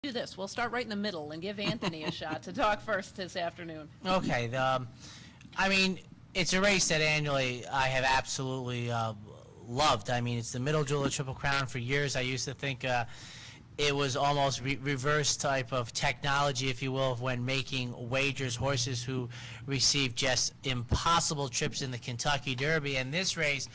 Do this. We'll start right in the middle and give Anthony a shot to talk first this afternoon. Okay. I mean, it's a race that annually I have absolutely loved. I mean, it's the middle jewel of Triple Crown. For years, I used to think it was almost reverse type of technology, if you will, of when making wagers, horses who receive just impossible trips in the Kentucky Derby. And this race,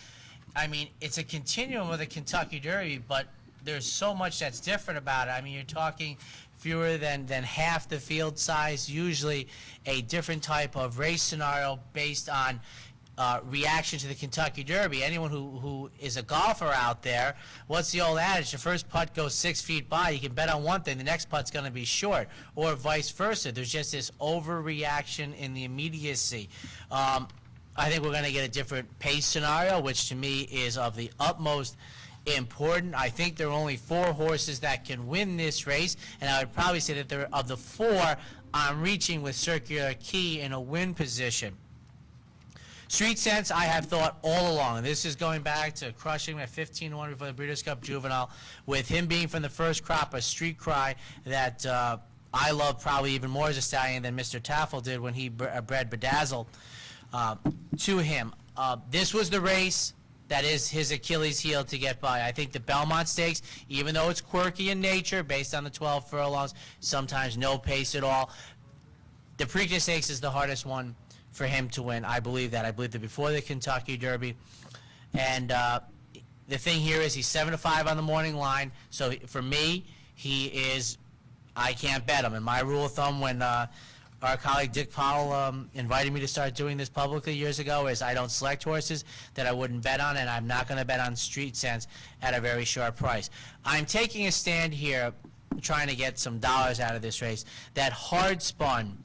I mean, it's a continuum of the Kentucky Derby, but there's so much that's different about it. I mean, you're talking fewer than half the field size, usually a different type of race scenario based on reaction to the Kentucky Derby. Anyone who is a golfer out there, what's the old adage? The first putt goes 6 feet by, you can bet on one thing, the next putt's going to be short, or vice versa. There's just this overreaction in the immediacy. I think we're going to get a different pace scenario, which to me is of the utmost important. I think there are only 4 horses that can win this race, and I would probably say that there, of the 4, I'm reaching with Circular Key in a win position. Street Sense, I have thought all along, and this is going back to crushing him at 15-1 before the Breeders' Cup Juvenile, with him being from the first crop, a street cry that I love probably even more as a stallion than Mr. Taffel did when he bred Bedazzle to him. This was the race that is his Achilles heel to get by. I think the Belmont Stakes, even though it's quirky in nature, based on the 12 furlongs, sometimes no pace at all, the Preakness Stakes is the hardest one for him to win. I believe that. I believe that before the Kentucky Derby. And the thing here is he's 7-5 on the morning line. So for me, he is, I can't bet him. And my rule of thumb when our colleague Dick Powell invited me to start doing this publicly years ago is I don't select horses that I wouldn't bet on, and I'm not going to bet on Street Sense at a very short price. I'm taking a stand here trying to get some dollars out of this race. That hard spun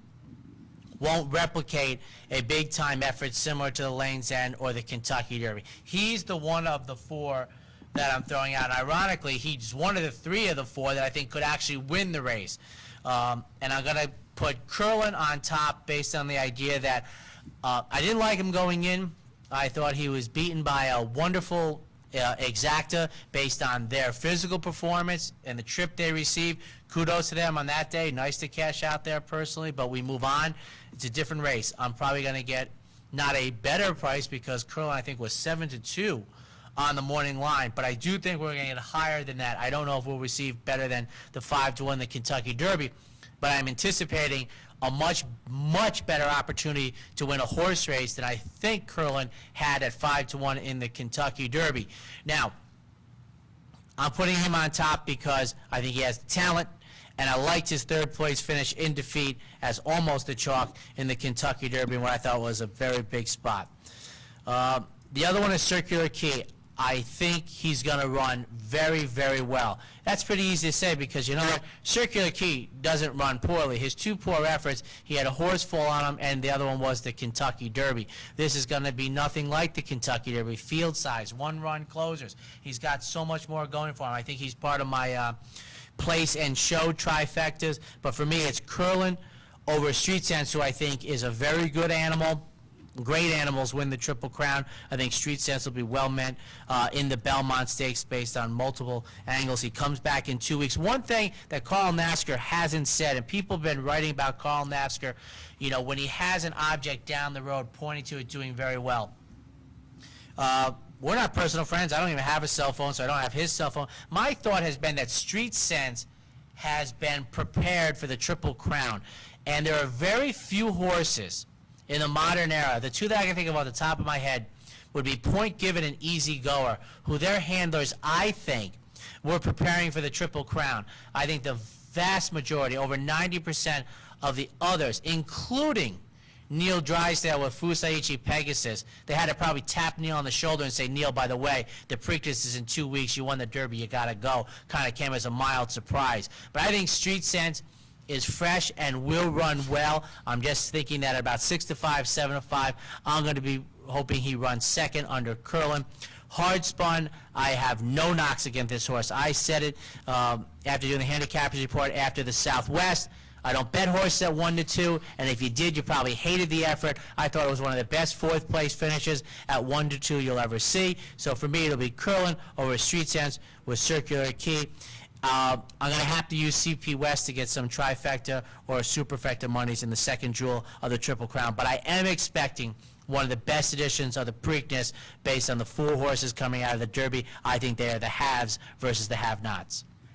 won't replicate a big-time effort similar to the Lane's End or the Kentucky Derby. He's the one of the 4 that I'm throwing out. Ironically, he's one of the 3 of the 4 that I think could actually win the race. And I'm going to put Curlin on top based on the idea that I didn't like him going in. I thought he was beaten by a wonderful exacta based on their physical performance and the trip they received. Kudos to them on that day. Nice to cash out there personally, but we move on. It's a different race. I'm probably going to get not a better price because Curlin, I think, was 7-2 on the morning line, but I do think we're going to get higher than that. I don't know if we'll receive better than the 5-1 the Kentucky Derby, but I'm anticipating a much, much better opportunity to win a horse race than I think Curlin had at 5-1 in the Kentucky Derby. Now, I'm putting him on top because I think he has the talent, and I liked his 3rd place finish in defeat as almost a chalk in the Kentucky Derby, in what I thought was a very big spot. The other one is Circular Key. I think he's going to run very, very well. That's pretty easy to say because, you know what, Circular Key doesn't run poorly. His 2 poor efforts, he had a horse fall on him, and the other one was the Kentucky Derby. This is going to be nothing like the Kentucky Derby. Field size, 1-run closers. He's got so much more going for him. I think he's part of my place and show trifectas. But for me, it's Curlin over Street Sense, who I think is a very good animal. Great animals win the Triple Crown. I think Street Sense will be well meant in the Belmont Stakes based on multiple angles. He comes back in 2 weeks. One thing that Carl Nasker hasn't said, and people have been writing about Carl Nasker, you know, when he has an object down the road pointing to it doing very well. We're not personal friends. I don't even have a cell phone, so I don't have his cell phone. My thought has been that Street Sense has been prepared for the Triple Crown, and there are very few horses in the modern era. The 2 that I can think of off the top of my head would be Point Given and Easy Goer, who their handlers, I think, were preparing for the Triple Crown. I think the vast majority, over 90% of the others, including Neil Drysdale with Fusaichi Pegasus, they had to probably tap Neil on the shoulder and say, Neil, by the way, the Preakness is in 2 weeks. You won the Derby. You got to go. Kind of came as a mild surprise. But I think Street Sense is fresh and will run well. I'm just thinking that at about 6-5, 7-5, I'm going to be hoping he runs 2nd under Curlin. Hard spun, I have no knocks against this horse. I said it after doing the handicappers report after the Southwest. I don't bet horses at 1-2, and if you did, you probably hated the effort. I thought it was one of the best 4th place finishes at 1-2 you'll ever see. So for me, it'll be Curlin over Street Sense with Circular Key. I'm going to have to use CP West to get some trifecta or superfecta monies in the second jewel of the Triple Crown, but I am expecting one of the best editions of the Preakness based on the 4 horses coming out of the Derby. I think they are the haves versus the have-nots.